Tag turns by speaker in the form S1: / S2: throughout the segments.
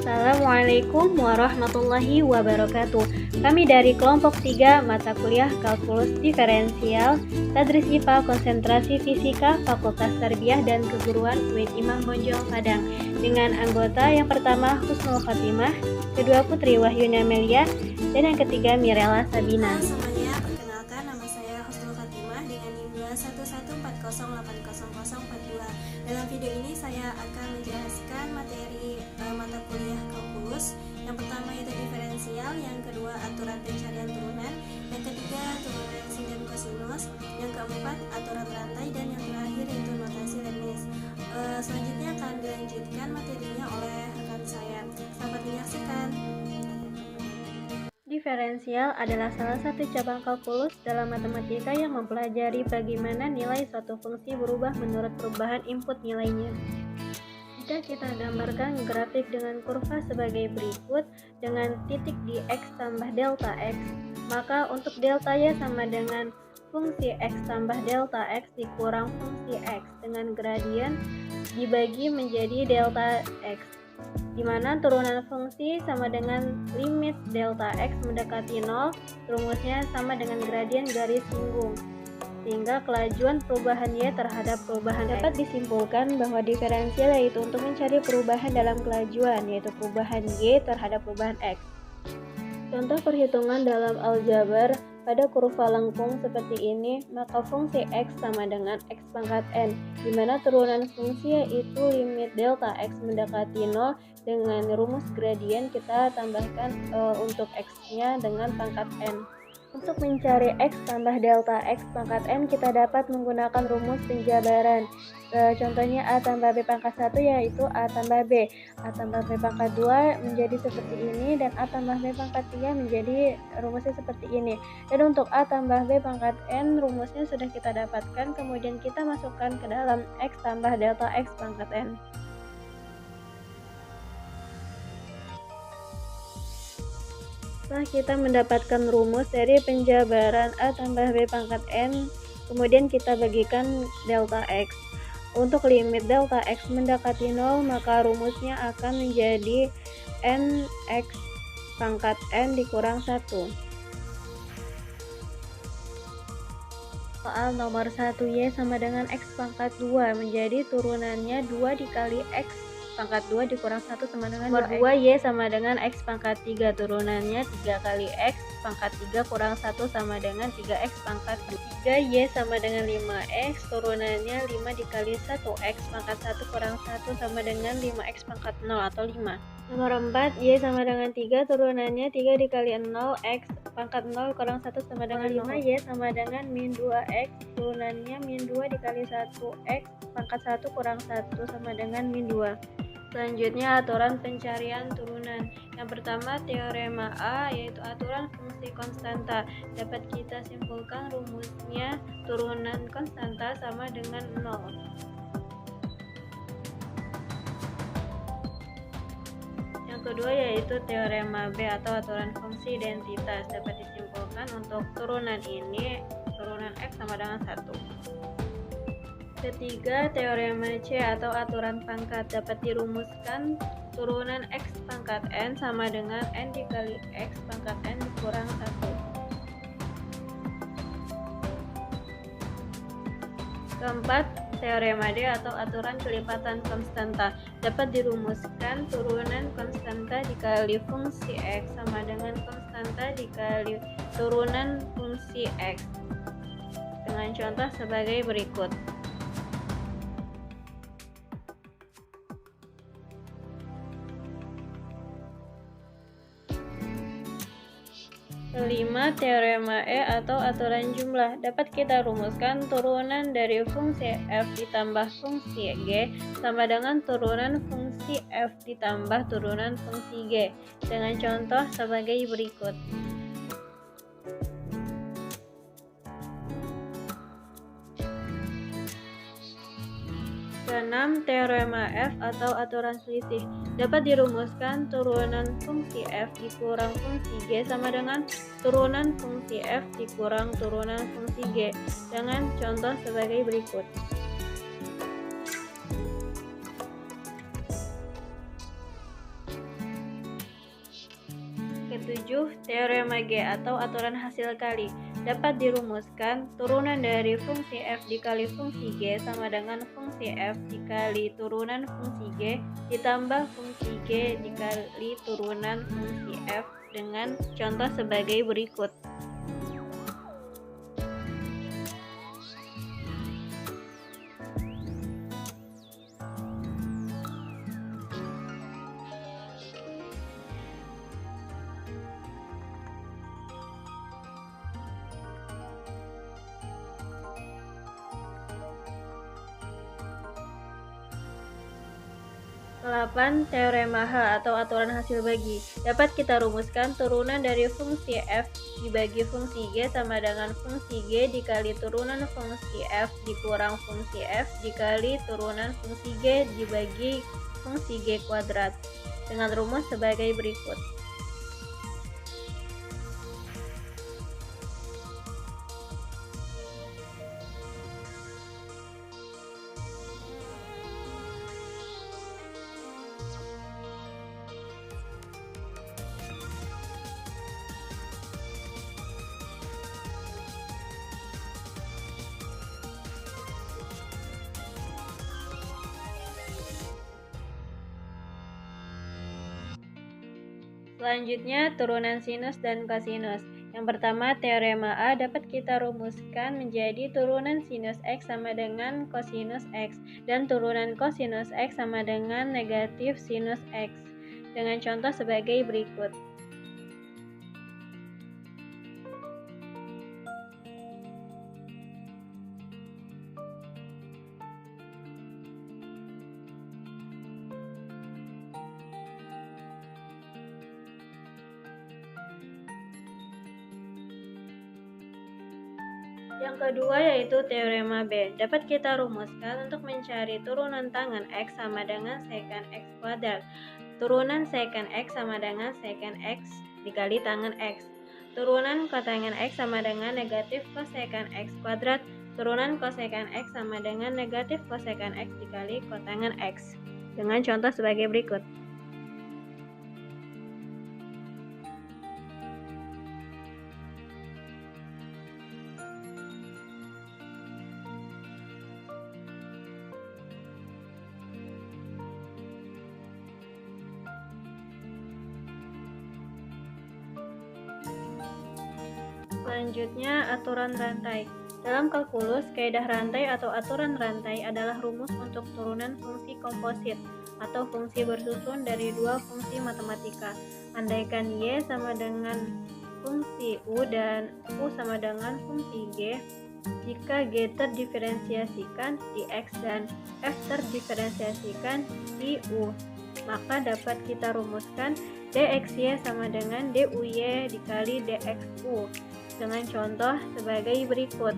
S1: Assalamualaikum warahmatullahi wabarakatuh. Kami dari kelompok 3 mata kuliah Kalkulus Diferensial, Tadris IPA Konsentrasi Fisika, Fakultas Tarbiyah dan Keguruan UIN Imam Bonjol Padang, dengan anggota yang pertama Husnul Khotimah, kedua Putri Wahyuna Melia, dan yang ketiga Mirella Sabina.
S2: Semuanya, perkenalkan nama saya Husnul Khotimah dengan NIM 21140804042. Dalam video ini saya akan menjelaskan materi mata kuliah kalkulus. Yang pertama yaitu diferensial, yang kedua aturan pencarian turunan, yang ketiga turunan sin dan kosinus, yang keempat aturan rantai, dan yang terakhir yaitu notasi Leibniz. Selanjutnya akan dilanjutkan materinya oleh rekan saya. Selamat menyaksikan.
S1: Diferensial adalah salah satu cabang kalkulus dalam matematika yang mempelajari bagaimana nilai suatu fungsi berubah menurut perubahan input nilainya. Jika kita gambarkan grafik dengan kurva sebagai berikut, dengan titik di X tambah delta X, maka untuk delta Y sama dengan fungsi X tambah delta X dikurang fungsi X dengan gradien dibagi menjadi delta X, di mana turunan fungsi sama dengan limit delta X mendekati 0, rumusnya sama dengan gradien garis singgung, sehingga kelajuan perubahan Y terhadap perubahan X. Dapat disimpulkan bahwa diferensial yaitu untuk mencari perubahan dalam kelajuan, yaitu perubahan Y terhadap perubahan X. Contoh perhitungan dalam aljabar, pada kurva lengkung seperti ini, maka fungsi X sama dengan X pangkat N, di mana turunan fungsi yaitu limit delta X mendekati 0, dengan rumus gradien kita tambahkan untuk X-nya dengan pangkat N. Untuk mencari X tambah delta X pangkat N, kita dapat menggunakan rumus penjabaran. Contohnya A tambah B pangkat 1 yaitu A tambah B. A tambah B pangkat 2 menjadi seperti ini, dan A tambah B pangkat 3 menjadi rumusnya seperti ini. Dan untuk A tambah B pangkat N, rumusnya sudah kita dapatkan, kemudian kita masukkan ke dalam X tambah delta X pangkat N. Setelah kita mendapatkan rumus dari penjabaran A tambah B pangkat N, kemudian kita bagikan delta X. Untuk limit delta X mendekati 0, maka rumusnya akan menjadi NX pangkat N dikurang 1. Soal nomor 1, Y sama dengan X pangkat 2, menjadi turunannya 2 dikali X pangkat 2 dikurang 1 sama dengan 2. Nomor 2, Y sama dengan X pangkat 3, turunannya 3 kali X pangkat 3 kurang 1 sama dengan 3X pangkat 2. 3Y sama dengan 5X, turunannya 5 dikali 1X pangkat 1 kurang 1 sama dengan 5X pangkat 0 atau 5. Nomor 4, Y sama dengan 3, turunannya 3 dikali 0X pangkat 0 kurang 1 sama dengan 5. Y sama dengan min 2X, turunannya min 2 dikali 1X pangkat 1 kurang 1 sama dengan min 2. Selanjutnya aturan pencarian turunan. Yang pertama teorema A, yaitu aturan fungsi konstanta. Dapat kita simpulkan rumusnya turunan konstanta sama dengan 0. Yang kedua yaitu teorema B atau aturan fungsi identitas. Dapat disimpulkan untuk turunan ini, turunan X sama dengan 1. Ketiga, teorema C atau aturan pangkat. Dapat dirumuskan turunan X pangkat N sama dengan N dikali X pangkat N dikurang 1. Keempat, teorema D atau aturan kelipatan konstanta. Dapat dirumuskan turunan konstanta dikali fungsi X sama dengan konstanta dikali turunan fungsi X. Dengan contoh sebagai berikut. 5. Teorema E atau aturan jumlah. Dapat kita rumuskan turunan dari fungsi F ditambah fungsi G sama dengan turunan fungsi F ditambah turunan fungsi G, dengan contoh sebagai berikut. Keenam, teorema F atau aturan selisih. Dapat dirumuskan turunan fungsi F dikurang fungsi G sama dengan turunan fungsi F dikurang turunan fungsi G, dengan contoh sebagai berikut. 7. Teorema G atau aturan hasil kali. Dapat dirumuskan turunan dari fungsi f dikali fungsi G sama dengan fungsi f dikali turunan fungsi G ditambah fungsi G dikali turunan fungsi f dengan contoh sebagai berikut. Delapan. Teorema H atau aturan hasil bagi. Dapat kita rumuskan turunan dari fungsi f dibagi fungsi G sama dengan fungsi G dikali turunan fungsi f dikurang fungsi f dikali turunan fungsi G dibagi fungsi G kuadrat dengan rumus sebagai berikut. Selanjutnya, turunan sinus dan kosinus. Yang pertama, teorema A dapat kita rumuskan menjadi turunan sinus X sama dengan kosinus X, dan turunan kosinus X sama dengan negatif sinus X, dengan contoh sebagai berikut. Yang kedua yaitu teorema B. Dapat kita rumuskan untuk mencari turunan tangan X sama dengan secant X kuadrat. Turunan secant X sama dengan secant X dikali tangan X. Turunan kotangan X sama dengan negatif cosecant X kuadrat. Turunan cosecant X sama dengan negatif cosecant X dikali kotangan X. Dengan contoh sebagai berikut. Selanjutnya, aturan rantai. Dalam kalkulus, kaidah rantai atau aturan rantai adalah rumus untuk turunan fungsi komposit atau fungsi bersusun dari dua fungsi matematika. Andaikan Y sama dengan fungsi U dan U sama dengan fungsi G, jika G terdiferensiasikan di X dan F terdiferensiasikan di U, maka dapat kita rumuskan dxy sama dengan duy dikali dxu dengan contoh sebagai berikut.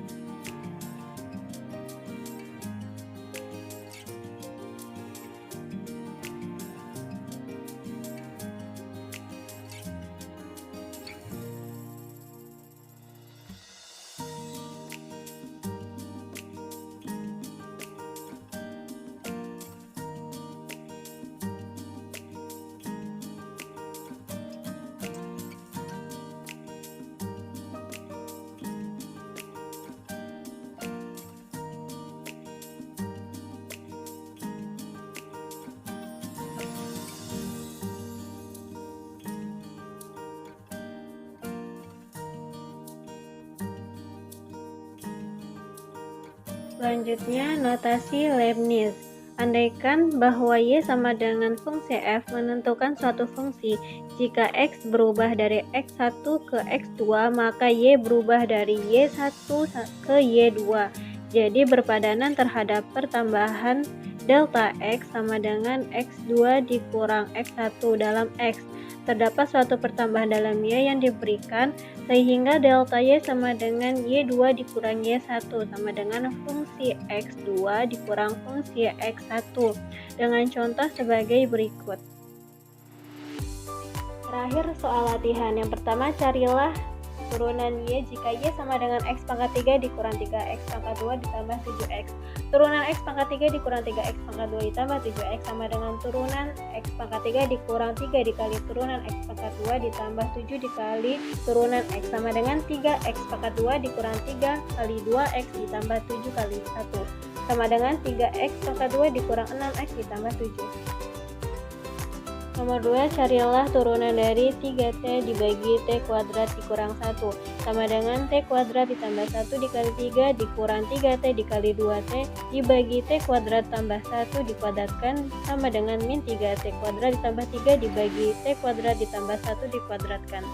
S1: Selanjutnya, notasi Leibniz. Andaikan bahwa Y sama dengan fungsi F menentukan suatu fungsi, jika X berubah dari X1 ke X2, maka Y berubah dari Y1 ke Y2. Jadi berpadanan terhadap pertambahan delta X sama dengan X2 dikurang X1 dalam X. Terdapat suatu pertambahan dalam Y yang diberikan, sehingga delta Y sama dengan Y2 dikurang Y1 sama dengan fungsi X2 dikurang fungsi X1 dengan contoh sebagai berikut. Terakhir soal latihan. Yang pertama, carilah turunan Y jika Y sama dengan X pangkat 3 dikurang 3X pangkat 2 ditambah 7X. Turunan X pangkat 3 dikurang 3X pangkat 2 ditambah 7X sama dengan turunan X pangkat 3 dikurang 3 dikali turunan X pangkat 2 ditambah 7 dikali turunan X sama dengan 3X pangkat 2 dikurang 3 kali 2X ditambah 7 kali 1 sama dengan 3X pangkat 2 dikurang 6X ditambah 7. Nomor 2, carilah turunan dari 3T dibagi T kuadrat dikurang 1 sama dengan T kuadrat ditambah 1 dikali 3 dikurang 3T dikali 2T dibagi T kuadrat tambah 1 dikuadratkan sama dengan min 3T kuadrat ditambah 3 dibagi T kuadrat ditambah 1 dikuadratkan.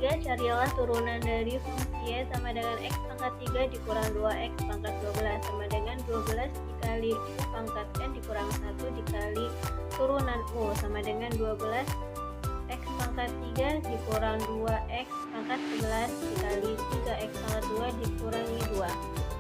S1: 3. Carilah turunan dari fungsi Y sama dengan X pangkat 3 dikurang 2X pangkat 12 sama dengan 12 dikali U pangkat N dikurang 1 dikali turunan U sama dengan 12 X pangkat 3 dikurang 2X pangkat 11 dikali 3X pangkat 2 dikurangi 2.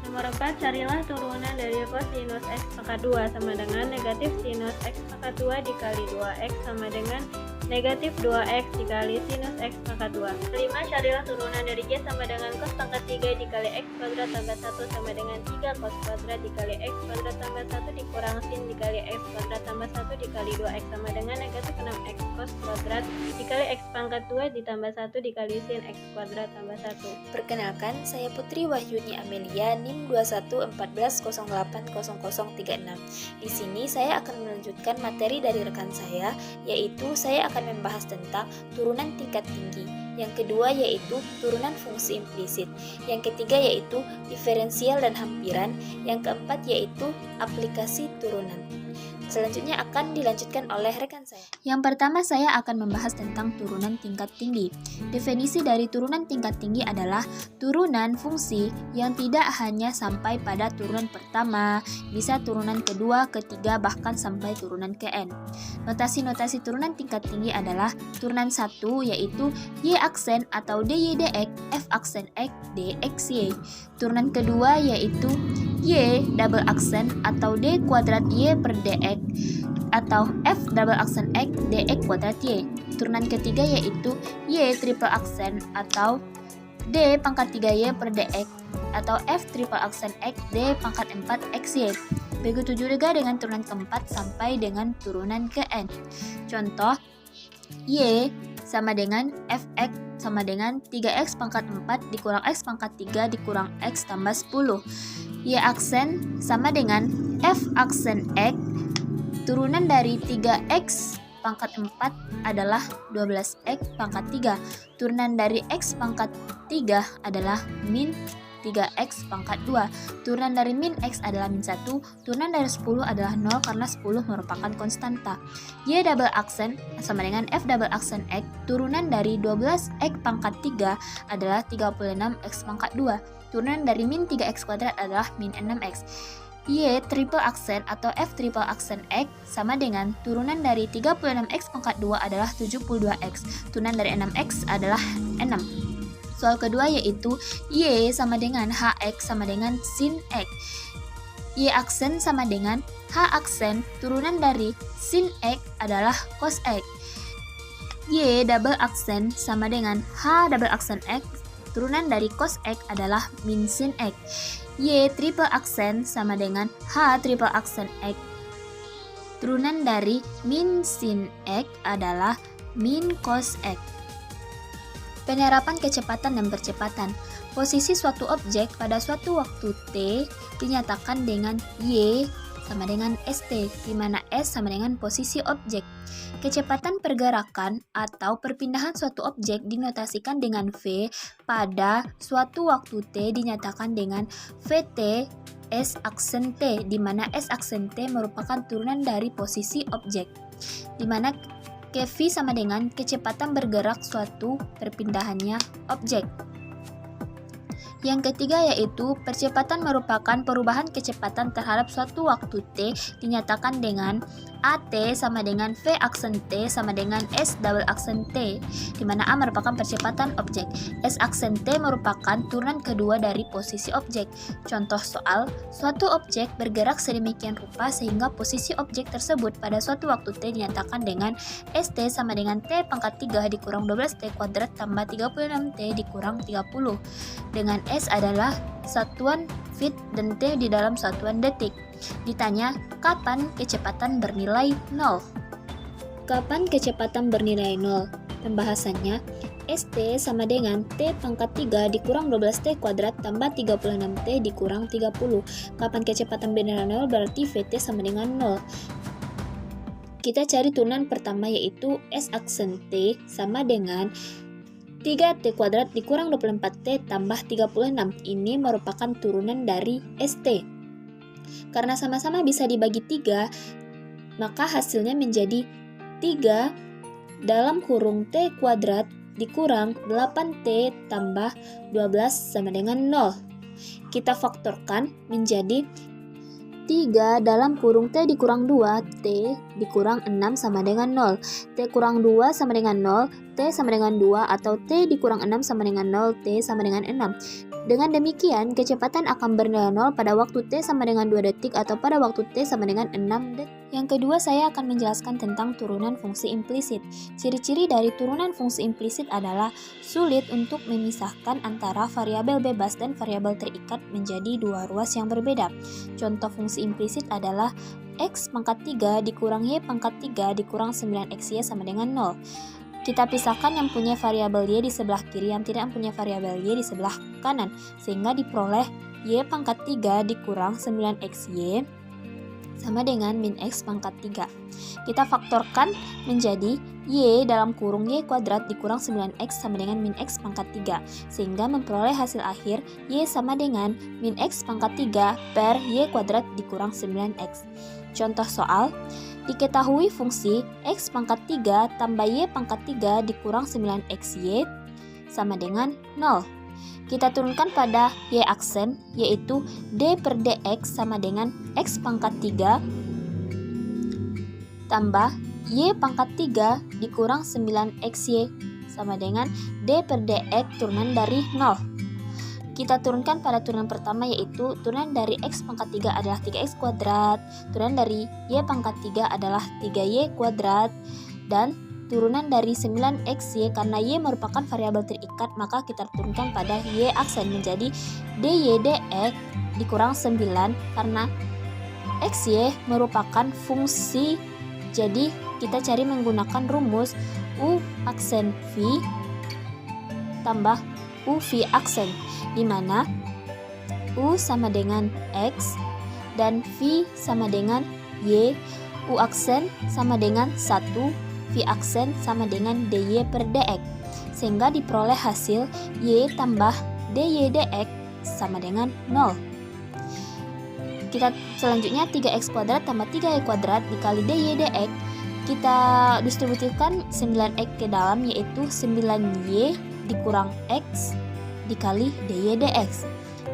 S1: Nomor 4, carilah turunan dari kosinus X pangkat 2 sama dengan negatif sinus X pangkat 2 dikali 2X sama dengan negatif 2X dikali sinus X pangkat 2. 5. Carilah turunan dari Y sama dengan cos pangkat 3 dikali X kuadrat tambah 1 sama dengan 3 cos kuadrat dikali X kuadrat tambah 1 dikurang sin dikali X kuadrat tambah 1 dikali 2X sama dengan negatif 6X cos kuadrat dikali X pangkat 2 ditambah 1 dikali sin X kuadrat tambah 1.
S3: Perkenalkan, saya Putri Wahyuni Amelia, NIM 2114080036. Di sini saya akan melanjutkan materi dari rekan saya, yaitu saya akan membahas tentang turunan tingkat tinggi. Yang kedua yaitu turunan fungsi implisit. Yang ketiga yaitu diferensial dan hampiran. Yang keempat yaitu aplikasi turunan. Selanjutnya akan dilanjutkan oleh rekan saya. Yang pertama saya akan membahas tentang turunan tingkat tinggi. Definisi dari turunan tingkat tinggi adalah turunan fungsi yang tidak hanya sampai pada turunan pertama, bisa turunan kedua, ketiga, bahkan sampai turunan ke N. Notasi-notasi turunan tingkat tinggi adalah turunan 1 yaitu Y aksen atau DY dx, F aksen X, dx Y. Turunan kedua yaitu Y double aksen atau D kuadrat Y per dx atau F double aksen X dx kuadrat Y. Turunan ketiga yaitu Y triple aksen atau D pangkat 3Y per dx atau F triple aksen X D pangkat 4 XY. Begitu juga dengan turunan keempat sampai dengan turunan ke N. Contoh, Y sama dengan Fx sama dengan 3x pangkat 4 dikurang x pangkat 3 dikurang x tambah 10. Y aksen sama dengan F aksen X. Turunan dari 3x pangkat 4 adalah 12x pangkat 3. Turunan dari x pangkat 3 adalah min 3x pangkat 2. Turunan dari min x adalah min 1. Turunan dari 10 adalah 0 karena 10 merupakan konstanta. Y double aksen sama dengan F double aksen X. Turunan dari 12x pangkat 3 adalah 36x pangkat 2. Turunan dari min 3x kuadrat adalah min 6x. Y triple aksen atau F triple aksen X sama dengan turunan dari 36x pangkat 2 adalah 72x. Turunan dari 6x adalah 6. Soal kedua yaitu Y sama dengan HX sama dengan sin X. Y aksen sama dengan H aksen, turunan dari sin X adalah cos X. Y double aksen sama dengan H double aksen X, turunan dari cos X adalah min sin X. Y triple aksen sama dengan H triple aksen X, turunan dari min sin X adalah min cos X. Penerapan kecepatan dan percepatan. Posisi suatu objek pada suatu waktu T dinyatakan dengan Y sama dengan ST, di mana S sama dengan posisi objek. Kecepatan pergerakan atau perpindahan suatu objek dinotasikan dengan V pada suatu waktu T dinyatakan dengan VT S aksen T, di mana S aksen T merupakan turunan dari posisi objek, di mana Kv sama dengan kecepatan bergerak suatu perpindahannya objek. Yang ketiga yaitu percepatan merupakan perubahan kecepatan terhadap suatu waktu T dinyatakan dengan AT sama dengan V aksen T sama dengan S double aksen T, di mana A merupakan percepatan objek. S aksen T merupakan turunan kedua dari posisi objek. Contoh soal, suatu objek bergerak sedemikian rupa sehingga posisi objek tersebut pada suatu waktu T dinyatakan dengan ST sama dengan T pangkat 3 dikurang 12T kuadrat tambah 36T dikurang 30, dengan S adalah satuan feet dan T di dalam satuan detik. Ditanya, kapan kecepatan bernilai 0? Kapan kecepatan bernilai 0? Pembahasannya, ST sama dengan T pangkat 3 dikurang 12T kuadrat tambah 36T dikurang 30. Kapan kecepatan bernilai 0 berarti VT sama dengan 0. Kita cari turunan pertama yaitu S aksen T sama dengan 3T kuadrat dikurang 24T tambah 36. Ini merupakan turunan dari ST. Karena sama-sama bisa dibagi 3, maka hasilnya menjadi 3 dalam kurung T kuadrat dikurang 8T tambah 12 sama dengan 0. Kita faktorkan menjadi 3 dalam kurung T dikurang 2, T dikurang 6 sama dengan 0. T kurang 2 sama dengan 0, T sama dengan 2, atau T dikurang 6 sama dengan 0, T sama dengan 6. Dengan demikian, kecepatan akan bernilai 0 pada waktu T sama dengan 2 detik atau pada waktu T sama dengan 6 detik. Yang kedua, saya akan menjelaskan tentang turunan fungsi implisit. Ciri-ciri dari turunan fungsi implisit adalah sulit untuk memisahkan antara variabel bebas dan variabel terikat menjadi dua ruas yang berbeda. Contoh fungsi implisit adalah X pangkat 3 dikurang Y pangkat 3 dikurang 9XY sama dengan 0. Kita pisahkan yang punya variabel Y di sebelah kiri, yang tidak punya variabel Y di sebelah kanan, sehingga diperoleh Y pangkat 3 dikurang 9XY sama dengan min X pangkat 3. Kita faktorkan menjadi Y dalam kurung Y kuadrat dikurang 9X sama dengan min X pangkat 3, sehingga memperoleh hasil akhir Y sama dengan min X pangkat 3 per Y kuadrat dikurang 9X. Contoh soal, diketahui fungsi X pangkat 3 tambah Y pangkat 3 dikurang 9XY sama dengan 0. Kita turunkan pada Y aksen, yaitu D per DX sama dengan X pangkat 3 tambah Y pangkat 3 dikurang 9XY sama dengan D per DX turunan dari 0. Kita turunkan pada turunan pertama, yaitu turunan dari X pangkat 3 adalah 3X kuadrat, turunan dari Y pangkat 3 adalah 3Y kuadrat, dan turunan dari 9XY karena Y merupakan variabel terikat, maka kita turunkan pada Y aksen menjadi DY dx dikurang 9 karena XY merupakan fungsi. Jadi kita cari menggunakan rumus U aksen V tambah U V aksen, di mana U sama dengan X dan V sama dengan Y, U aksen sama dengan 1, V aksen sama dengan DY per DX, sehingga diperoleh hasil Y tambah DY dx sama dengan 0. Kita selanjutnya 3X kuadrat tambah 3Y kuadrat dikali DY dx, kita distribusikan 9X ke dalam, yaitu 9Y dikurang X dikali DY dx.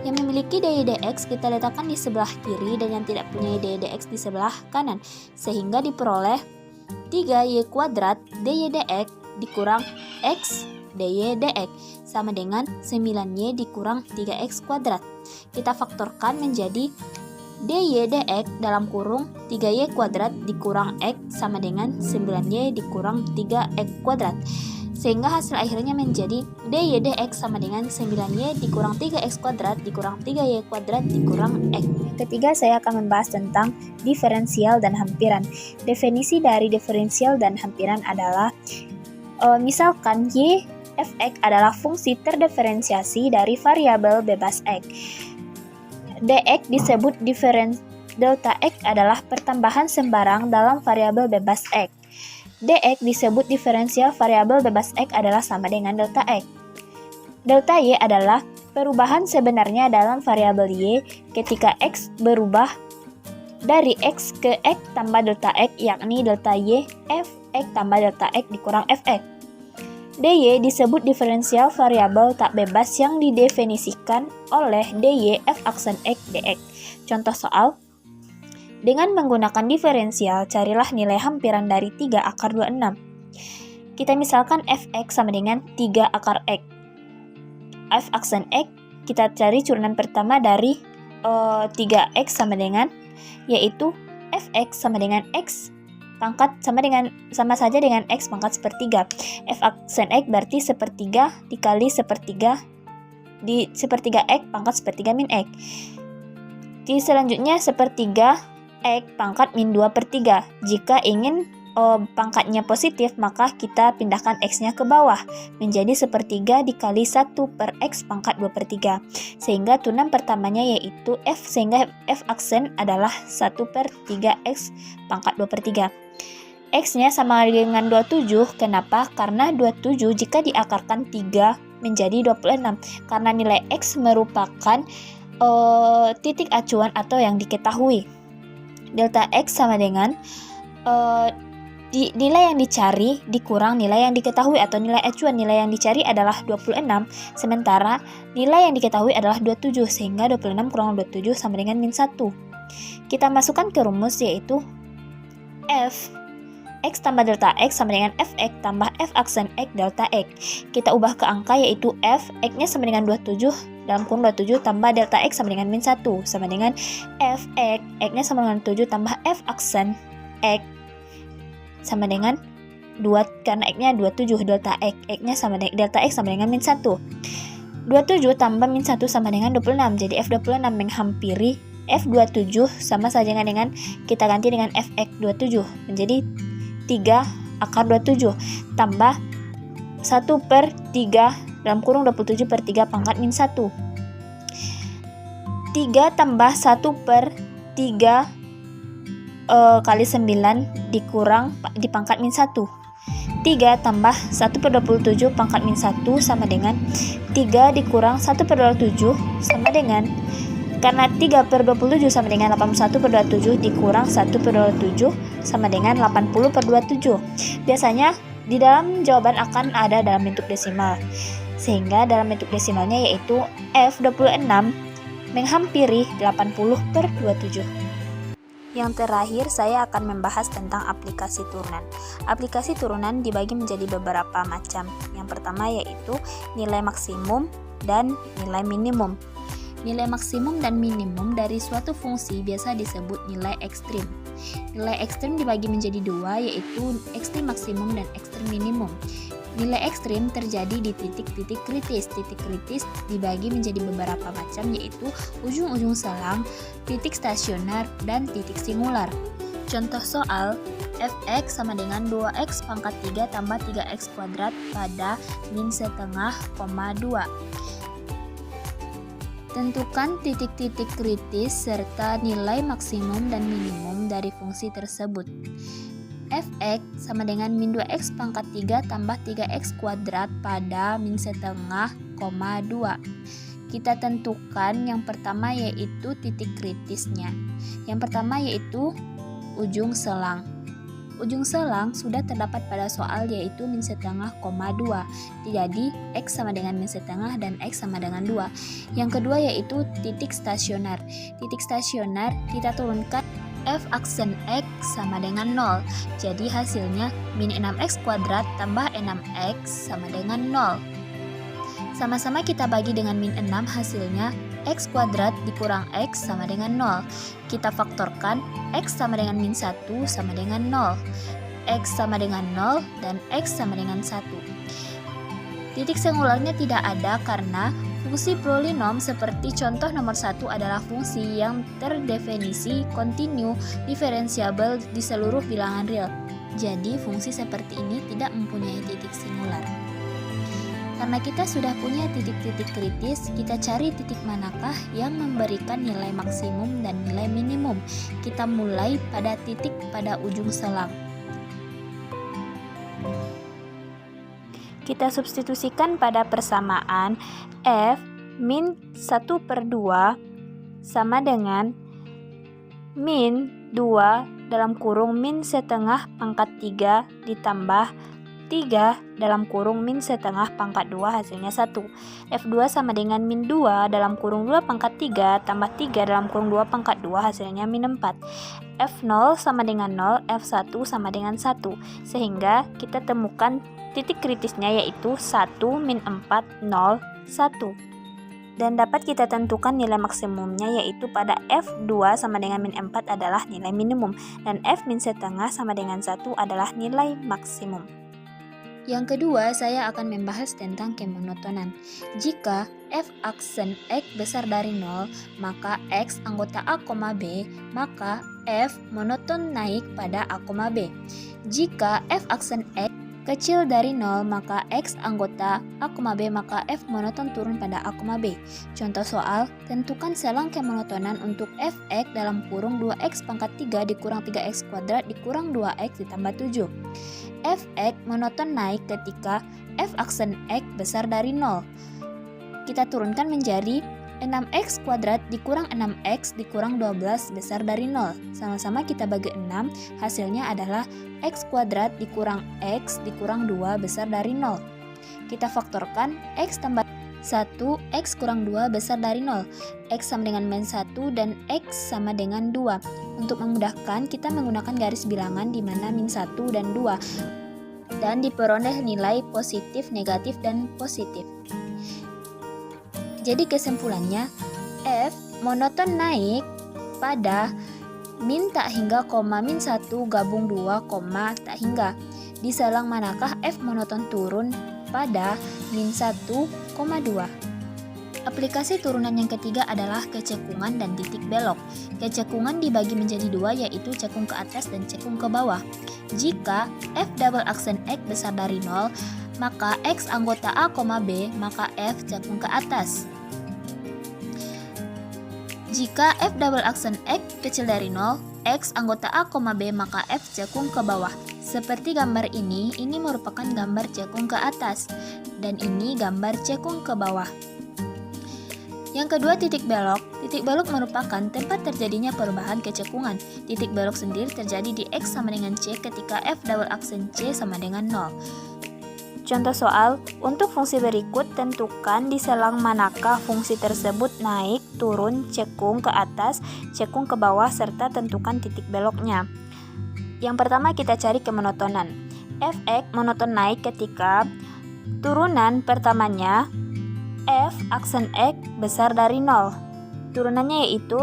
S3: Yang memiliki DY dx kita letakkan di sebelah kiri dan yang tidak punya DY dx di sebelah kanan, sehingga diperoleh 3Y kuadrat DY dx dikurang X DY dx sama dengan 9Y dikurang 3X kuadrat. Kita faktorkan menjadi DY dx dalam kurung 3Y kuadrat dikurang X sama dengan 9Y dikurang 3X kuadrat, sehingga hasil akhirnya menjadi DY dx sama dengan 9Y dikurang 3X kuadrat dikurang 3Y kuadrat dikurang X. Ketiga, saya akan membahas tentang diferensial dan hampiran. Definisi dari diferensial dan hampiran adalah misalkan Y fx adalah fungsi terdiferensiasi dari variabel bebas X. Dx disebut delta X adalah pertambahan sembarang dalam variabel bebas X. Dx disebut diferensial variabel bebas X adalah sama dengan delta X. Delta Y adalah perubahan sebenarnya dalam variabel Y ketika X berubah dari X ke X tambah delta X, yakni delta Y fx tambah delta X dikurang fx. dy disebut diferensial variabel tak bebas yang didefinisikan oleh dy f aksen x dx. Contoh soal, Dengan menggunakan diferensial, carilah nilai hampiran dari 3 akar 26. Kita misalkan fx sama dengan 3 akar x. F aksen x, kita cari turunan pertama dari 3x sama dengan, yaitu fx sama dengan x pangkat sama saja dengan x pangkat sepertiga. F aksen x berarti sepertiga dikali sepertiga di sepertiga x pangkat sepertiga min x. Di selanjutnya sepertiga x pangkat min 2/3. Jika ingin pangkatnya positif, maka kita pindahkan x-nya ke bawah menjadi sepertiga dikali 1/x pangkat 2/3, sehingga turunan pertamanya yaitu f, sehingga f aksen adalah 1/3x pangkat 2/3. X-nya sama dengan 27. Kenapa? Karena 27 jika diakarkan 3 menjadi 26, karena nilai x merupakan titik acuan atau yang diketahui. Delta x sama dengan nilai yang dicari dikurang nilai yang diketahui atau nilai acuan. Nilai yang dicari adalah 26, sementara nilai yang diketahui adalah 27, sehingga 26 kurang 27 sama dengan min 1. Kita masukkan ke rumus, yaitu f x tambah delta x sama dengan fx tambah f aksen x delta x. Kita ubah ke angka, yaitu f, x-nya sama dengan 27 dalam kurung 27 tambah delta x sama dengan min 1 sama dengan f x-nya sama dengan 7 tambah f aksen x sama dengan 2, karena x-nya 27, delta x-nya sama dengan delta x sama dengan min 1. 27 tambah min 1 sama dengan 26. Jadi f26 menghampiri f27 sama saja dengan kita ganti dengan fx27 menjadi 3 akar 27 tambah 1/3 dalam kurung 27/3 pangkat min 1. 3 tambah 1/3 kali 9 dikurang dipangkat min 1. 3 tambah 1/27 pangkat min 1 sama dengan 3 dikurang 1/27 sama dengan, karena 3/27 sama dengan 81/27 dikurang 1/27 sama dengan 80/27. Biasanya di dalam jawaban akan ada dalam bentuk desimal, sehingga dalam bentuk desimalnya yaitu f26 menghampiri 80/27. Yang terakhir, saya akan membahas tentang aplikasi turunan. Aplikasi turunan dibagi menjadi beberapa macam. Yang pertama yaitu nilai maksimum dan nilai minimum. Nilai maksimum dan minimum dari suatu fungsi biasa disebut nilai ekstrim. Nilai ekstrim dibagi menjadi dua, yaitu ekstrim maksimum dan ekstrim minimum. Nilai ekstrim terjadi di titik-titik kritis. Titik kritis dibagi menjadi beberapa macam, yaitu ujung-ujung selang, titik stasioner, dan titik singular. Contoh soal, fx sama dengan 2x pangkat 3 tambah 3x kuadrat pada min setengah, 2. Tentukan titik-titik kritis serta nilai maksimum dan minimum dari fungsi tersebut. Fx sama dengan min 2x pangkat 3 tambah 3x kuadrat pada min setengah, 2. Kita tentukan yang pertama yaitu titik kritisnya. Yang pertama yaitu ujung selang. Ujung selang sudah terdapat pada soal, yaitu min setengah, 2. Jadi x sama dengan min setengah dan x sama dengan 2. Yang kedua yaitu titik stasioner. Titik stasioner kita turunkan f aksen x sama dengan 0. Jadi hasilnya min 6x kuadrat tambah 6x sama dengan 0. Sama-sama kita bagi dengan min 6, hasilnya x kuadrat dikurang x sama dengan 0. Kita faktorkan, x sama dengan min 1 sama dengan 0. X sama dengan 0 dan x sama dengan 1. Titik singularnya tidak ada karena fungsi polinom seperti contoh nomor 1 adalah fungsi yang terdefinisi kontinu diferensiabel di seluruh bilangan real. Jadi fungsi seperti ini tidak mempunyai titik singular. Karena kita sudah punya titik-titik kritis, kita cari titik manakah yang memberikan nilai maksimum dan nilai minimum. Kita mulai pada titik pada ujung selang. Kita substitusikan pada persamaan f min 1/2 sama dengan min 2 dalam kurung min setengah pangkat 3 ditambah 3 dalam kurung min setengah pangkat 2 hasilnya 1. F2 sama dengan min 2 dalam kurung 2 pangkat 3 tambah 3 dalam kurung 2 pangkat 2 hasilnya min 4. F0 sama dengan 0, F1 sama dengan 1. Sehingga kita temukan titik kritisnya yaitu 1, min 4, 0, 1. Dan dapat kita tentukan nilai maksimumnya yaitu pada F2 sama dengan min 4 adalah nilai minimum dan F min setengah sama dengan 1 adalah nilai maksimum. Yang kedua, saya akan membahas tentang kemonotonan. Jika F aksen X besar dari 0, maka X anggota A, B, maka F monoton naik pada A, B. Jika F aksen X kecil dari 0, maka X anggota A, B, maka F monoton turun pada A, B. Contoh soal, tentukan selang kemonotonan untuk Fx dalam kurung 2x pangkat 3 dikurang 3x kuadrat dikurang 2x ditambah 7. Fx monoton naik ketika F aksen X besar dari 0. Kita turunkan menjadi 6x kuadrat dikurang 6x dikurang 12 besar dari 0. Sama-sama kita bagi 6, hasilnya adalah x kuadrat dikurang x dikurang 2 besar dari 0. Kita faktorkan x tambah 1, x kurang 2 besar dari 0. X sama dengan min 1 dan x sama dengan 2. Untuk memudahkan, kita menggunakan garis bilangan di mana min 1 dan 2. Dan diperoleh nilai positif, negatif, dan positif. Jadi kesimpulannya, F monoton naik pada min tak hingga, min 1 gabung 2, tak hingga. Di selang manakah F monoton turun pada min 1, 2. Aplikasi turunan yang ketiga adalah kecekungan dan titik belok. Kecekungan dibagi menjadi dua yaitu cekung ke atas dan cekung ke bawah. Jika F double aksen X besar dari 0, maka X anggota A, B, maka F cekung ke atas. Jika F double aksen X kecil dari 0, X anggota A, B, maka F cekung ke bawah. Seperti gambar ini merupakan gambar cekung ke atas, dan ini gambar cekung ke bawah. Yang kedua, titik belok. Titik belok merupakan tempat terjadinya perubahan kecekungan. Titik belok sendiri terjadi di X sama dengan C ketika F double aksen C sama dengan 0. Contoh soal, untuk fungsi berikut tentukan di selang manakah fungsi tersebut naik, turun, cekung ke atas, cekung ke bawah, serta tentukan titik beloknya. Yang pertama kita cari kemonotonan. Fx monoton naik ketika turunan pertamanya F aksen X besar dari 0. Turunannya yaitu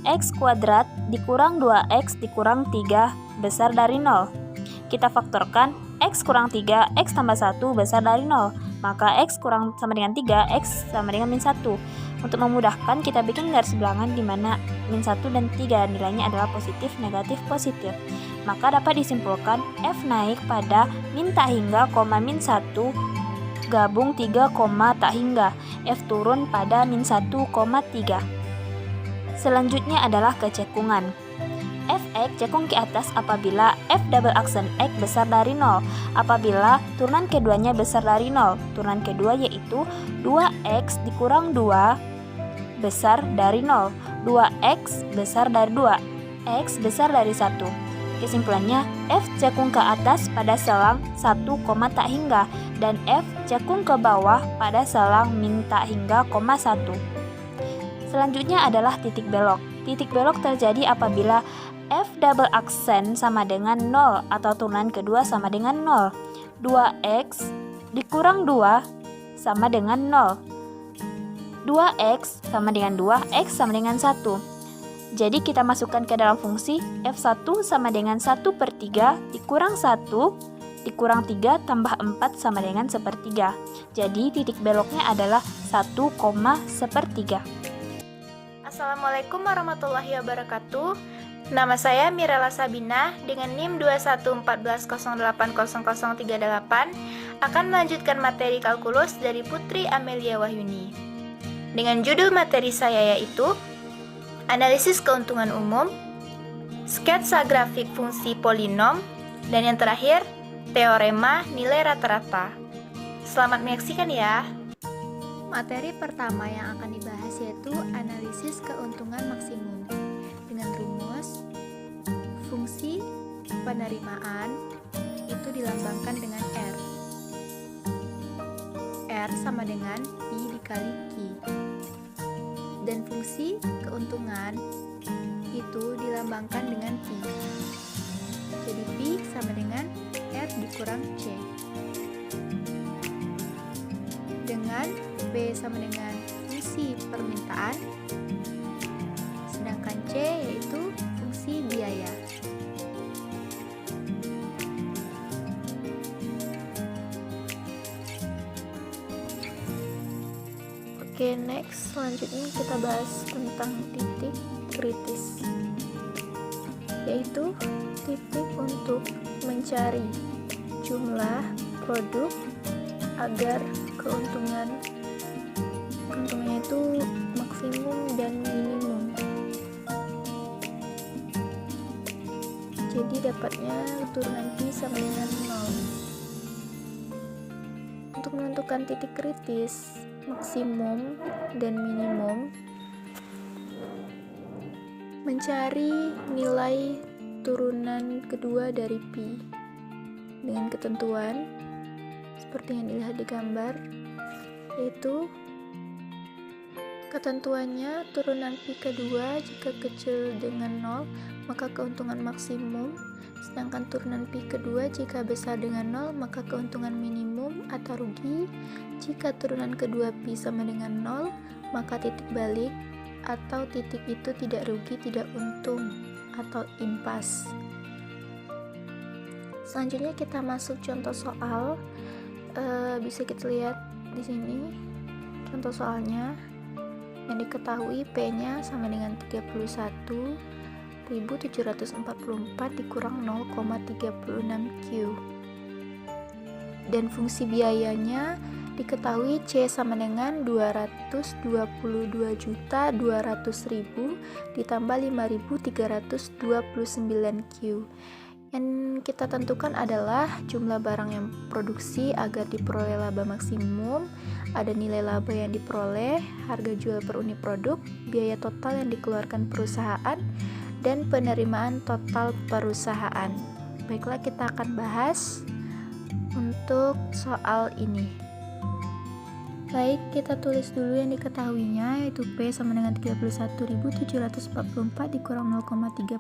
S3: X kuadrat dikurang 2X dikurang 3 besar dari 0. Kita faktorkan X kurang 3, X tambah 1 besar dari 0. Maka X kurang sama dengan 3, X sama dengan min 1. Untuk memudahkan, kita bikin garis bilangan di mana min 1 dan 3 nilainya adalah positif, negatif, positif. Maka dapat disimpulkan F naik pada min tak hingga, min 1 gabung 3, tak hingga. F turun pada min 1, 3. Selanjutnya adalah kecekungan. Fx cekung ke atas apabila F double aksen X besar dari 0. Apabila turunan keduanya besar dari 0. Turunan kedua yaitu 2x dikurang 2 besar dari 0. 2x besar dari 2. X besar dari 1. Kesimpulannya, F cekung ke atas pada selang 1, tak hingga dan F cekung ke bawah pada selang min tak hingga, 1. Selanjutnya adalah titik belok. Titik belok terjadi apabila F double aksen sama dengan 0 atau turunan kedua sama dengan 0. 2x dikurang 2 sama dengan 0. 2x sama dengan 2, x sama dengan 1. Jadi kita masukkan ke dalam fungsi F1 sama dengan 1/3 dikurang 1 dikurang 3 tambah 4 sama dengan 1/3. Jadi titik beloknya adalah 1,1/3.
S4: Assalamualaikum warahmatullahi wabarakatuh. Nama saya Mirella Sabina dengan NIM 2114080038 akan melanjutkan materi kalkulus dari Putri Amelia Wahyuni. Dengan judul materi saya yaitu Analisis Keuntungan Umum, Sketsa Grafik Fungsi Polinom, dan yang terakhir Teorema Nilai Rata-Rata. Selamat menyaksikan ya.
S2: Materi pertama yang akan dibahas yaitu analisis keuntungan maksimum dengan rumus fungsi penerimaan itu dilambangkan dengan R.
S4: sama dengan Pi dikali Q. Dan fungsi keuntungan itu dilambangkan dengan Pi. Jadi Pi sama dengan R dikurang C. Dengan P sama dengan fungsi permintaan, sedangkan C yaitu fungsi biaya. Oke, next selanjutnya kita bahas tentang titik kritis, yaitu titik untuk mencari jumlah produk agar keuntungannya itu maksimum dan minimum. Jadi dapatnya turunan Pi sama dengan 0. Untuk menentukan titik kritis, maksimum dan minimum, mencari nilai turunan kedua dari Pi dengan ketentuan seperti yang dilihat di gambar, yaitu ketentuannya turunan Pi kedua jika kecil dengan 0 maka keuntungan maksimum, sedangkan turunan Pi kedua jika besar dengan 0 maka keuntungan minimum atau rugi. Jika turunan kedua Pi sama dengan 0 maka titik balik atau titik itu tidak rugi, tidak untung atau impas. Selanjutnya kita masuk contoh soal. Bisa kita lihat di sini contoh soalnya. Yang diketahui P-nya sama dengan 31.744 dikurang 0,36 Q. Dan fungsi biayanya diketahui C sama dengan 222.200.000 ditambah 5.329 Q. Yang kita tentukan adalah jumlah barang yang produksi agar diperoleh laba maksimum, ada nilai laba yang diperoleh, harga jual per unit produk, biaya total yang dikeluarkan perusahaan, dan penerimaan total perusahaan. Baiklah, kita akan bahas untuk soal ini. Baik, kita tulis dulu yang diketahuinya, yaitu P sama dengan 31.744 dikurang 0,36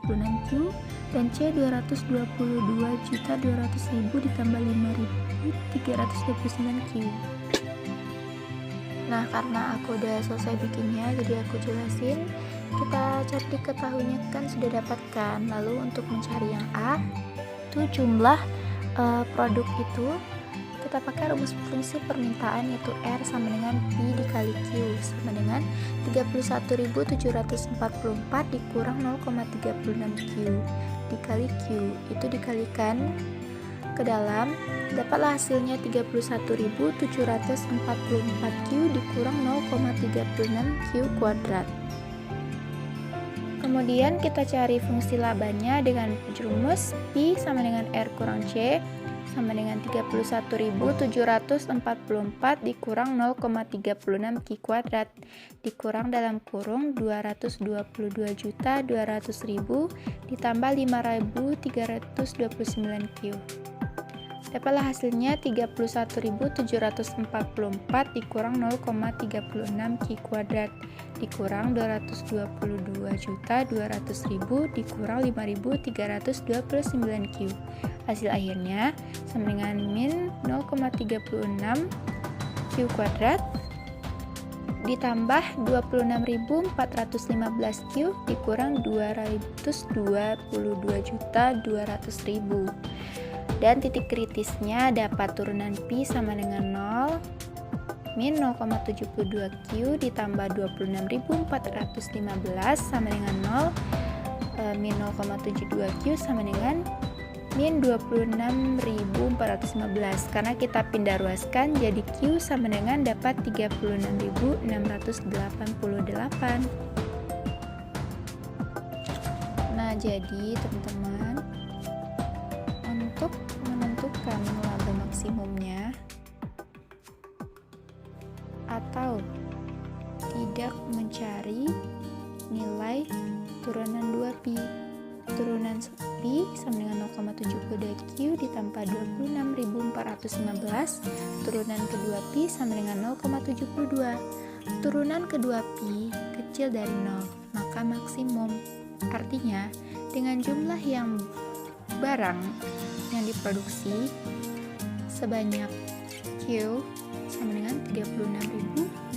S4: Q, dan C 222.200.000 ditambah 5.329 Q. Nah, karena aku udah selesai bikinnya, jadi aku jelasin. Kita cari diketahuinya kan sudah dapatkan. Lalu untuk mencari yang A, itu jumlah produk itu kita pakai rumus fungsi permintaan, yaitu R sama dengan Pi dikali Q sama dengan 31.744 dikurang 0,36 Q dikali Q. Itu dikalikan ke dalam, dapatlah hasilnya 31.744 Q dikurang 0,36 Q kuadrat. Kemudian kita cari fungsi labanya dengan rumus Pi sama dengan R kurang C sama dengan 31.744 dikurang 0,36 Q kuadrat dikurang dalam kurung 222.200.000 ditambah 5.329 Q. Dapatlah hasilnya 31.744 dikurang 0,36 Q kuadrat dikurang 222.200.000 dikurang 5.329 Q. Hasil akhirnya sama dengan min 0,36 Q kuadrat ditambah 26.415 Q dikurang 222.200.000. Dan titik kritisnya dapat turunan Pi sama dengan 0 min 0,72 Q ditambah 26.415 sama dengan 0 min 0,72 Q sama dengan min 26.415. Karena kita pindah ruaskan jadi Q sama dengan dapat 36.688. Nah, jadi teman-teman, untuk menentukan laba maksimumnya atau tidak mencari nilai turunan 2 Pi, turunan pi sama dengan 0,72Q ditambah 26.415. Turunan kedua pi sama dengan 0,72. Turunan kedua pi kecil dari 0, maka maksimum. Artinya, dengan jumlah yang barang yang diproduksi sebanyak Q sama dengan 36.688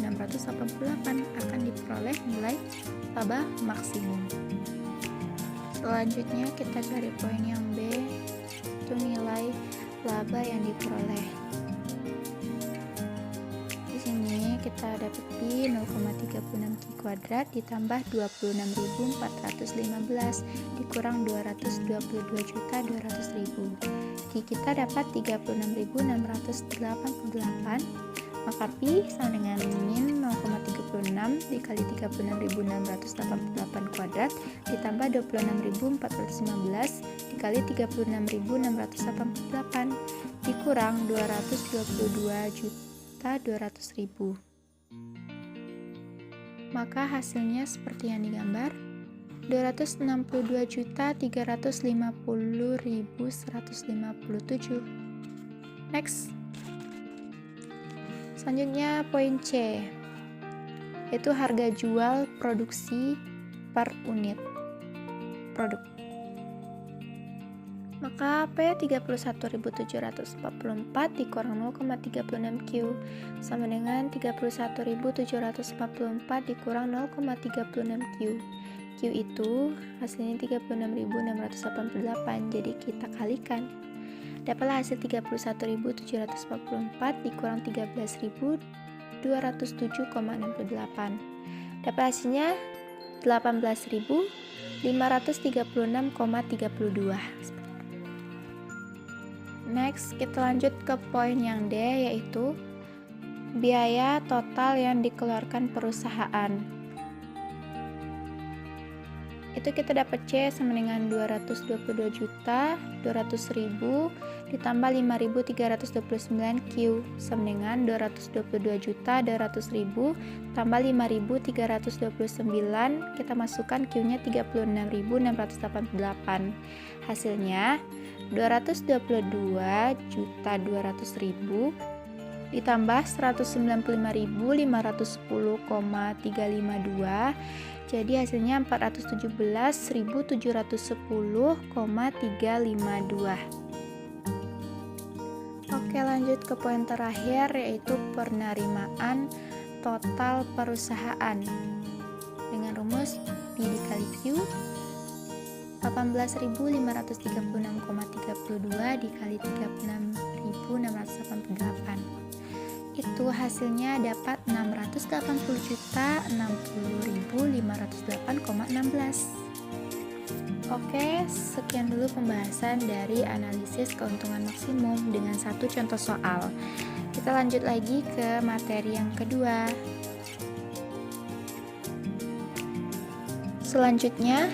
S4: akan diperoleh nilai laba maksimum. Selanjutnya kita cari poin yang B, itu nilai laba yang diperoleh. Di sini kita dapat pi 0,36Q kuadrat ditambah 26.415 dikurang 222.200.000. Q kita dapat 36.688, maka pi sama dengan min 0,36 dikali 36.688 kuadrat ditambah 26.415 dikali 36.688 dikurang 222.200.000. Maka hasilnya seperti yang digambar, 262.350.157. Next. Selanjutnya poin C, yaitu harga jual produksi per unit produk. Maka P 31.744 dikurang 0,36Q sama dengan 31.744 dikurang 0,36Q. Q itu hasilnya 36.688, jadi kita kalikan. Dapatlah hasil 31.744 dikurang 13.207,68. Dapat hasilnya 18.536,32. Next, kita lanjut ke poin yang D, yaitu biaya total yang dikeluarkan perusahaan. Itu kita dapat C sama dengan 222.200.000 ditambah 5.329 Q sama dengan 222.200.000 tambah 5.329, kita masukkan Q-nya 36.688. Hasilnya 222.200.000 ditambah 195.510,352, jadi hasilnya 417.710,352. Oke, lanjut ke poin terakhir, yaitu penerimaan total perusahaan dengan rumus P dikali Q 18.536,32 dikali 36.688. Itu hasilnya dapat 680.060.508,16. Oke, sekian dulu pembahasan dari analisis keuntungan maksimum dengan satu contoh soal. Kita lanjut lagi ke materi yang kedua. Selanjutnya,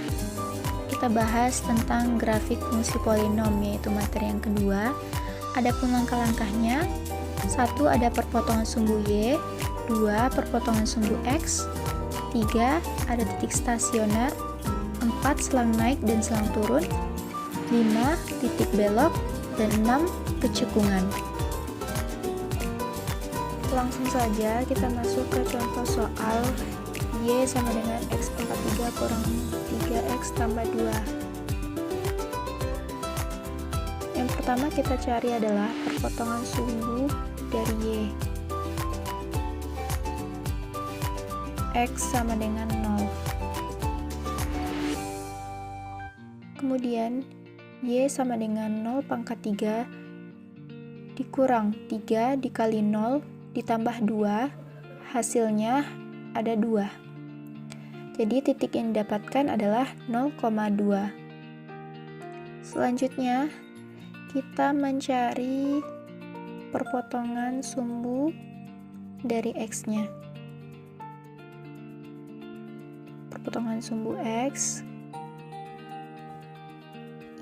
S4: kita bahas tentang grafik fungsi polinom, yaitu materi yang kedua. Adapun langkah-langkahnya, 1. Ada perpotongan sumbu Y, 2. Perpotongan sumbu X, 3. Ada titik stasioner, 4. Selang naik dan selang turun, 5. Titik belok, dan 6. Kecekungan. Langsung saja kita masuk ke contoh soal Y sama dengan X pangkat 3 kurang 3X tambah 2. Yang pertama kita cari adalah perpotongan sumbu dari Y. X sama dengan 0. Kemudian Y sama dengan 0 pangkat 3 dikurang 3 dikali 0 ditambah 2, hasilnya ada 2. Jadi titik yang didapatkan adalah 0,2. Selanjutnya kita mencari perpotongan sumbu dari X-nya. Perpotongan sumbu X,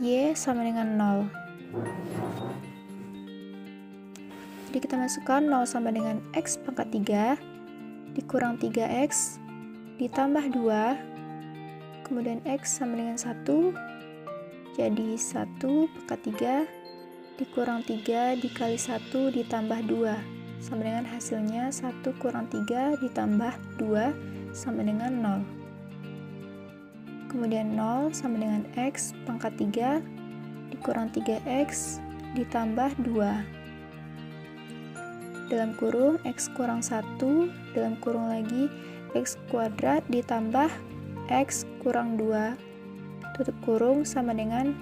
S4: Y sama dengan 0. Jadi kita masukkan 0 sama dengan X pangkat 3 dikurang 3X ditambah 2, kemudian X sama dengan 1 Jadi 1 pangkat 3 dikurang 3 dikali 1 ditambah 2 sama dengan hasilnya 1 kurang 3 ditambah 2 sama dengan 0. Kemudian 0 sama dengan X pangkat 3 dikurang 3X ditambah 2. Dalam kurung X kurang 1, dalam kurung lagi X kuadrat ditambah X kurang 2, tutup kurung sama dengan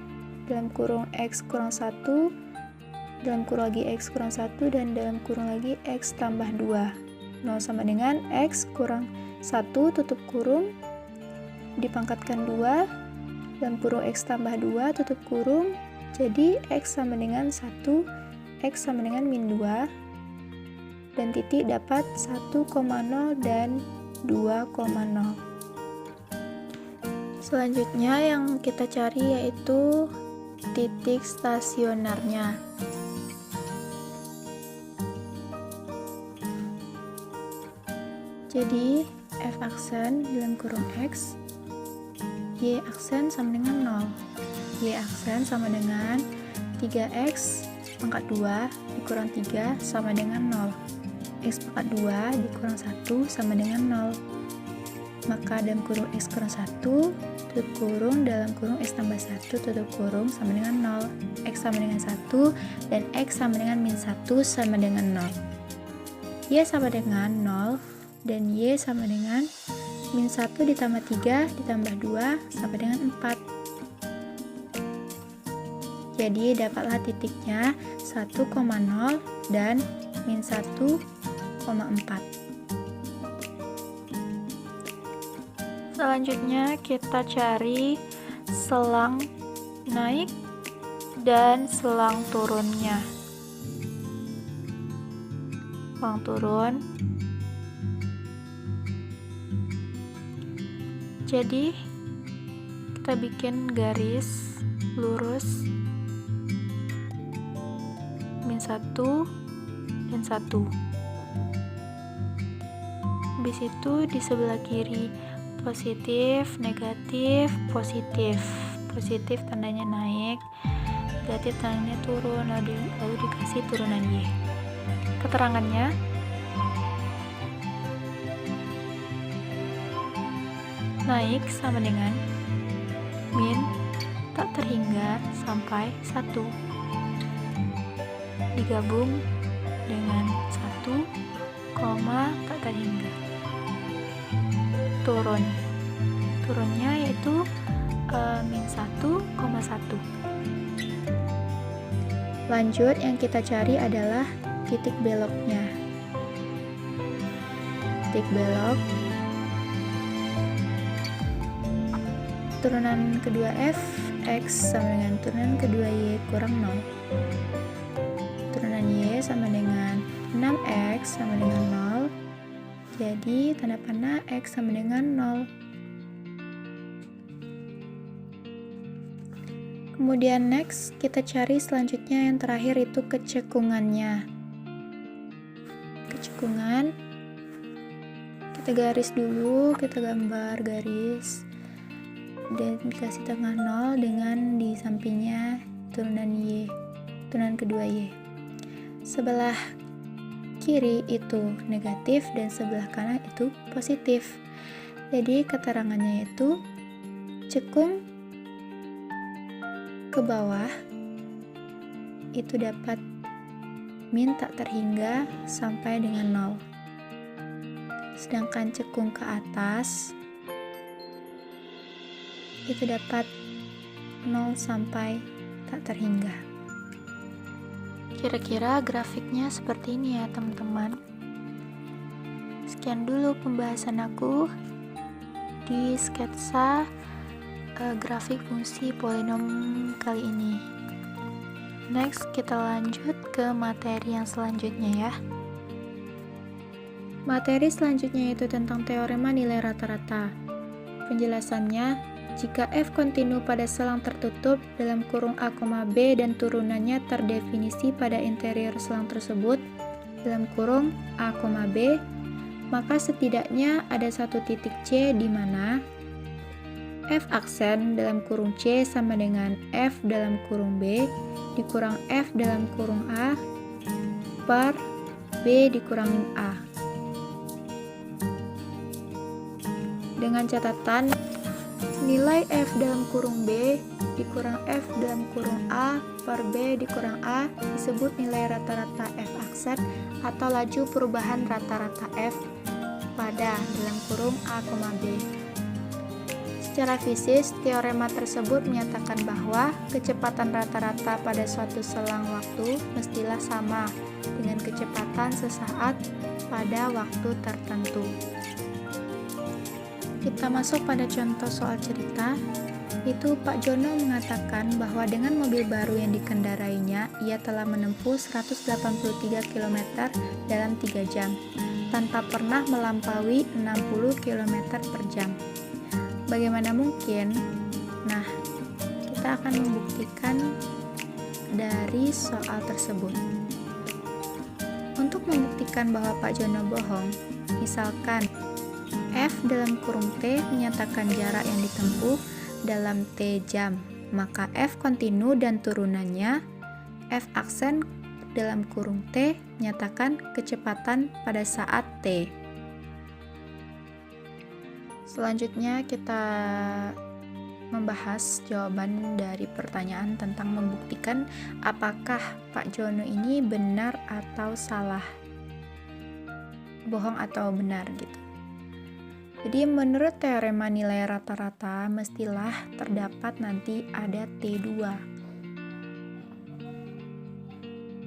S4: dalam kurung X kurang 1, dalam kurung lagi X kurang 1, dan dalam kurung lagi X tambah 2. 0 sama dengan X kurang 1, tutup kurung, dipangkatkan 2, dalam kurung X tambah 2, tutup kurung, jadi X sama dengan 1, X sama dengan min 2, dan titik dapat 1,0 dan 2,0. Selanjutnya yang kita cari yaitu titik stasionernya. Jadi F aksen dalam kurung X, Y aksen sama dengan 0. Y aksen sama dengan 3X pangkat 2 dikurang 3 sama dengan 0. X pangkat 2 dikurang 1 sama dengan 0. Maka dalam kurung X kurang 1, tutup kurung, dalam kurung X tambah 1, tutup kurung sama dengan 0. X sama dengan 1, dan X sama dengan min 1 sama dengan 0. Y sama dengan 0, dan Y sama dengan min 1 ditambah 3 ditambah 2 sama dengan 4. Jadi dapatlah titiknya 1,0 dan min 1,4. Selanjutnya kita cari selang naik dan selang turunnya. Selang turun. Jadi kita bikin garis lurus min 1 dan 1. Habis itu di sebelah kiri positif, negatif, positif. Positif tandanya naik, negatif tandanya turun, lalu dikasih turunan Y. Keterangannya naik sama dengan min tak terhingga sampai 1 digabung dengan 1, tak terhingga. Turunnya yaitu min 1,1. Lanjut, yang kita cari adalah titik beloknya. Titik belok turunan kedua F, X sama dengan turunan kedua Y kurang 0. Turunan Y sama dengan 6X sama dengan 0. Jadi tanda panah X sama dengan 0. Kemudian next, kita cari selanjutnya yang terakhir itu kecekungannya. Kecekungan, kita garis dulu, kita gambar garis. Dan dikasih tengah 0 dengan di sampingnya turunan Y, turunan kedua Y. Sebelah kiri itu negatif dan sebelah kanan itu positif. Jadi keterangannya itu cekung ke bawah itu dapat min tak terhingga sampai dengan 0. Sedangkan cekung ke atas itu dapat 0 sampai tak terhingga. Kira-kira grafiknya seperti ini ya teman-teman. Sekian dulu pembahasan aku di sketsa grafik fungsi polinom kali ini. Next, kita lanjut ke materi yang selanjutnya ya. Materi selanjutnya yaitu tentang teorema nilai rata-rata. Penjelasannya, jika F kontinu pada selang tertutup dalam kurung A, B dan turunannya terdefinisi pada interior selang tersebut dalam kurung A, B, maka setidaknya ada satu titik C di mana F aksen dalam kurung C sama dengan F dalam kurung B dikurang F dalam kurung A per B dikurangin A. Dengan catatan nilai F dalam kurung B dikurang F dalam kurung A per B dikurang A disebut nilai rata-rata F aksen atau laju perubahan rata-rata F pada dalam kurung A, B. Secara fisik, teorema tersebut menyatakan bahwa kecepatan rata-rata pada suatu selang waktu mestilah sama dengan kecepatan sesaat pada waktu tertentu. Kita masuk pada contoh soal cerita. Itu Pak Jono mengatakan bahwa dengan mobil baru yang dikendarainya, ia telah menempuh 183 km dalam 3 jam, tanpa pernah melampaui 60 km per jam. Bagaimana mungkin? Nah, kita akan membuktikan dari soal tersebut. Untuk membuktikan bahwa Pak Jono bohong, misalkan F dalam kurung T menyatakan jarak yang ditempuh dalam T jam, maka F kontinu dan turunannya F aksen dalam kurung T menyatakan kecepatan pada saat T. Selanjutnya kita membahas jawaban dari pertanyaan tentang membuktikan apakah Pak Jono ini benar atau salah, bohong atau benar gitu. Jadi menurut teorema nilai rata-rata mestilah terdapat nanti ada T2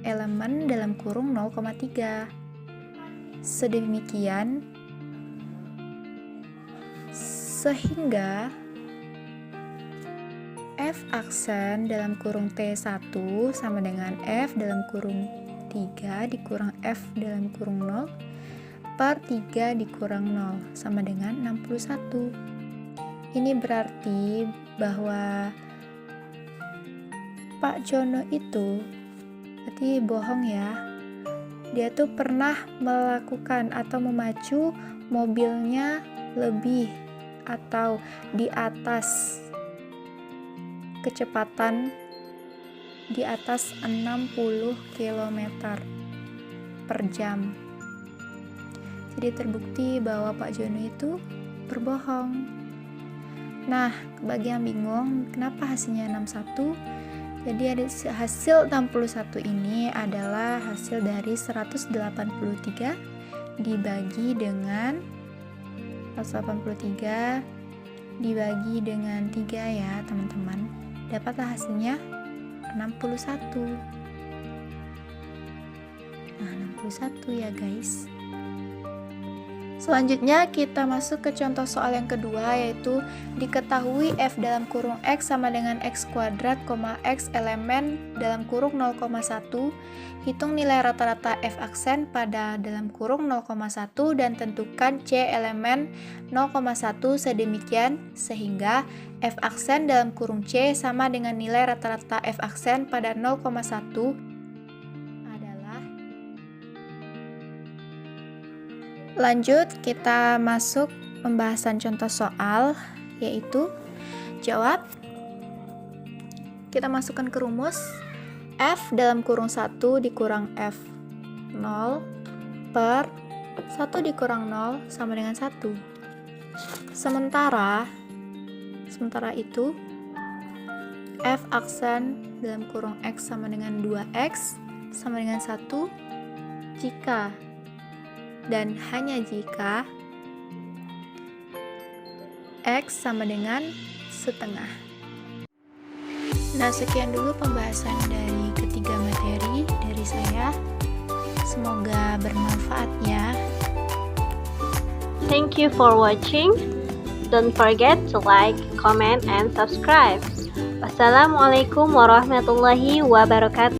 S4: elemen dalam kurung 0,3. Sedemikian sehingga F aksen dalam kurung T1 sama dengan F dalam kurung 3 dikurang F dalam kurung 0 per 3 dikurang 0 sama dengan 61. Ini berarti bahwa Pak Jono itu berarti bohong ya. Dia tuh pernah melakukan atau memacu mobilnya lebih atau di atas kecepatan di atas 60 km per jam. Jadi terbukti bahwa Pak Jono itu berbohong. Nah, bagi yang bingung kenapa hasilnya 61? Jadi ada hasil 61 ini adalah hasil dari 183 dibagi dengan 183 dibagi dengan 3 ya teman-teman. Dapatlah hasilnya 61. Nah, 61 ya guys. Selanjutnya kita masuk ke contoh soal yang kedua, yaitu diketahui F dalam kurung X sama dengan X kuadrat, X elemen dalam kurung 0,1. Hitung nilai rata-rata F aksen pada dalam kurung 0,1 dan tentukan C elemen 0,1 sedemikian sehingga F aksen dalam kurung C sama dengan nilai rata-rata F aksen pada 0,1. Lanjut, kita masuk pembahasan contoh soal, yaitu jawab. Kita masukkan ke rumus F dalam kurung 1 dikurang F 0 per 1 dikurang 0 sama dengan 1. Sementara itu F aksen dalam kurung X sama dengan 2X sama dengan 1 jika dan hanya jika X sama dengan setengah. Nah, sekian dulu pembahasan dari ketiga materi dari saya. Semoga bermanfaat ya.
S1: Thank you for watching. Don't forget to like, comment, and subscribe. Wassalamualaikum warahmatullahi wabarakatuh.